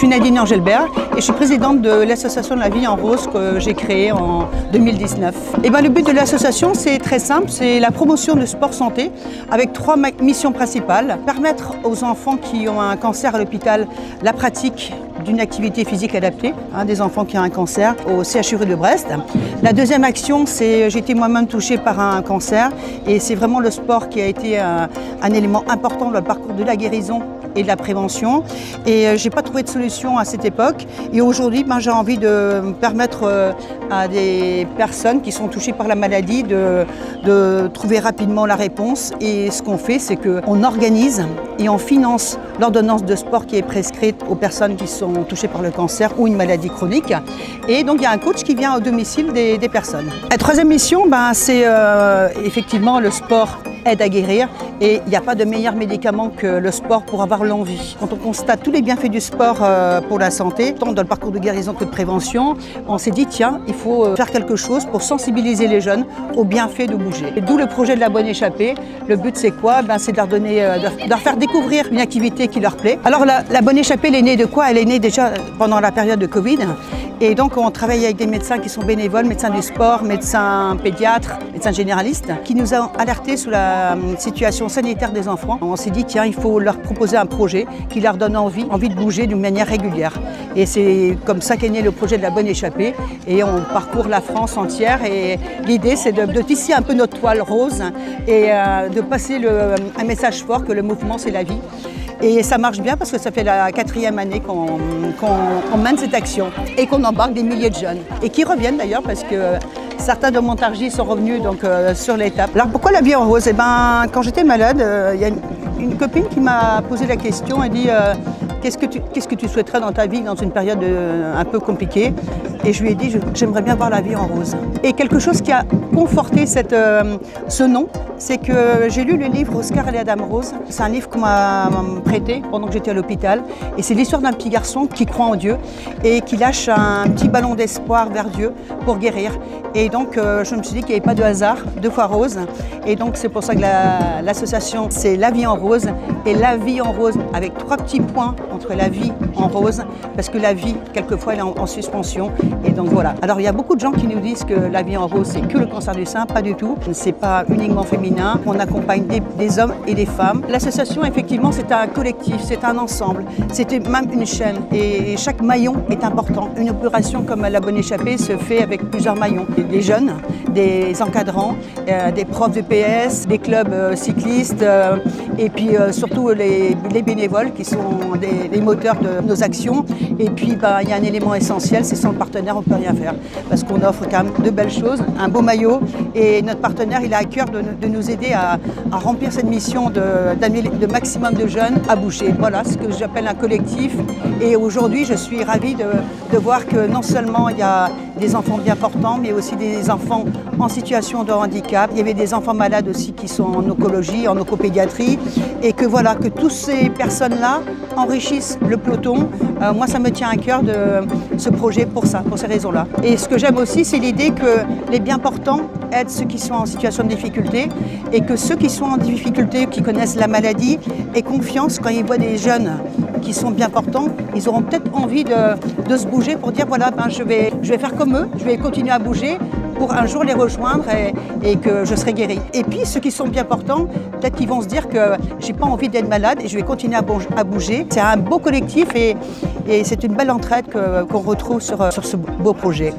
suis Nadine Angelbert et je suis présidente de l'association de la vie en rose que j'ai créée en 2019. Et le but de l'association, c'est très simple, c'est la promotion du sport santé avec 3 missions principales. Permettre aux enfants qui ont un cancer à l'hôpital la pratique d'une activité physique adaptée, des enfants qui ont un cancer au CHRU de Brest. La deuxième action, c'est j'ai été moi-même touchée par un cancer et c'est vraiment le sport qui a été un élément important dans le parcours de la guérison et de la prévention. Et j'ai pas trouvé de solution à cette époque. Et aujourd'hui, j'ai envie de permettre à des personnes qui sont touchées par la maladie de trouver rapidement la réponse. Et ce qu'on fait, c'est qu'on organise et on finance l'ordonnance de sport qui est prescrite aux personnes qui sont touchées par le cancer ou une maladie chronique. Et donc, il y a un coach qui vient au domicile des personnes. La troisième mission, c'est effectivement le sport aide à guérir et il n'y a pas de meilleur médicament que le sport pour avoir l'envie. Quand on constate tous les bienfaits du sport pour la santé, tant dans le parcours de guérison que de prévention, on s'est dit tiens, il faut faire quelque chose pour sensibiliser les jeunes aux bienfaits de bouger. D'où le projet de la Bonne Échappée. Le but c'est quoi? C'est de leur donner, de leur faire découvrir une activité qui leur plaît. Alors la Bonne Échappée, elle est née de quoi? Elle est née déjà pendant la période de Covid. Et donc on travaille avec des médecins qui sont bénévoles, médecins du sport, médecins pédiatres, médecins généralistes, qui nous ont alertés sur la situation sanitaire des enfants. On s'est dit tiens, il faut leur proposer un projet qui leur donne envie de bouger d'une manière régulière. Et c'est comme ça qu'est né le projet de la Bonne Échappée. Et on parcourt la France entière et l'idée c'est de tisser un peu notre toile rose et de passer un message fort que le mouvement c'est la vie. Et ça marche bien parce que ça fait la 4e année qu'on mène cette action et qu'on embarque des milliers de jeunes. Et qui reviennent d'ailleurs parce que certains de Montargis sont revenus sur l'étape. Alors pourquoi la vie en rose? Quand j'étais malade, il y a une copine qui m'a posé la question, elle dit qu'est-ce que tu souhaiterais dans ta vie dans une période un peu compliquée? Et je lui ai dit j'aimerais bien voir la vie en rose. Et quelque chose qui a conforté ce nom, c'est que j'ai lu le livre Oscar et la Dame Rose. C'est un livre qu'on m'a prêté pendant que j'étais à l'hôpital. Et c'est l'histoire d'un petit garçon qui croit en Dieu et qui lâche un petit ballon d'espoir vers Dieu pour guérir. Et donc je me suis dit qu'il n'y avait pas de hasard, 2 fois rose. Et donc c'est pour ça que l'association c'est La Vie en Rose. Et La Vie en Rose avec 3 petits points entre la vie en rose. Parce que la vie, quelquefois, elle est en suspension. Et donc voilà. Alors il y a beaucoup de gens qui nous disent que la vie en rose c'est que le cancer du sein. Pas du tout. C'est pas uniquement féminin. On accompagne des hommes et des femmes. L'association effectivement c'est un collectif, c'est un ensemble. C'est même une chaîne. Et chaque maillon est important. Une opération comme la Bonne Échappée se fait avec plusieurs maillons. Des jeunes, des encadrants, des profs de PS, des clubs cyclistes et puis surtout les bénévoles qui sont les moteurs de nos actions. Et puis il y a un élément essentiel, c'est sans le partenaire on ne peut rien faire parce qu'on offre quand même de belles choses, un beau maillot et notre partenaire il a à cœur de nous aider à remplir cette mission d'amener le maximum de jeunes à bouger. Voilà ce que j'appelle un collectif et aujourd'hui je suis ravie de voir que non seulement il y a des enfants bien portants mais aussi des enfants en situation de handicap. Il y avait des enfants malades aussi qui sont en oncologie, en oncopédiatrie et que voilà, que toutes ces personnes-là enrichissent le peloton. Moi, ça me tient à cœur de ce projet pour ça, pour ces raisons-là. Et ce que j'aime aussi, c'est l'idée que les bien portants aident ceux qui sont en situation de difficulté et que ceux qui sont en difficulté, qui connaissent la maladie, aient confiance quand ils voient des jeunes qui sont bien portants, ils auront peut-être envie de se bouger pour dire voilà, je vais faire comme eux, je vais continuer à bouger pour un jour les rejoindre et que je serai guérie. Et puis ceux qui sont bien portants, peut-être qu'ils vont se dire que j'ai pas envie d'être malade et je vais continuer à bouger. C'est un beau collectif et c'est une belle entraide qu'on retrouve sur ce beau projet.